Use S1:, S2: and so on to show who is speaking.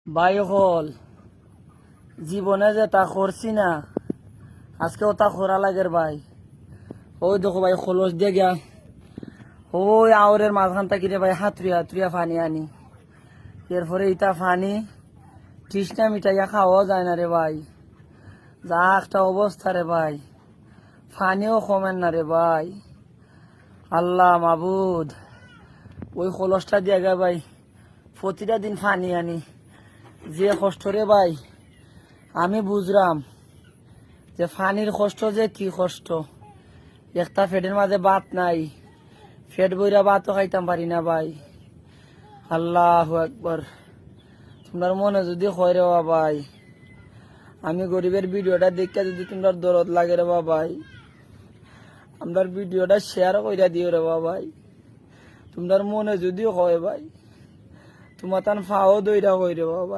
S1: ভাই হল জীবনে যে তা করছি না আজকেও তা করা লাগের ভাই। ওই দেখো ভাই খোলস দিয়ে গিয়া ওই আওরের মাঝখান থেকে রে ভাই হাতুরিয়া হাতুরিয়া পানি আনি। এরপরে ইটা পানি তৃষ্ণা মিটাইয়া খাওয়া যায় না রে ভাই। যা একটা অবস্থা রে ভাই, পানিও কমেন না রে ভাই। আল্লাহ মাবুদ, ওই খোলসটা দিয়ে গে ভাই প্রতিটা দিন পানি আনি। যে কষ্ট রে ভাই আমি বুঝলাম যে পানির কষ্ট যে কি কষ্ট। একটা পেটের মাঝে ভাত নাই, পেট বইরা ভাতও খাইতাম পারি না ভাই। আল্লাহু আকবার। তোমার মনে যদি হয় রে ভাই, আমি গরিবের ভিডিওটা দেখে যদি তোমার দরদ লাগে রে ভাই, আমার ভিডিওটা শেয়ার কইরা দিও রে ভাই। তোমার মনে যদি হয় ভাই, তোমার তান ফাও দইরা কই রে ভাই।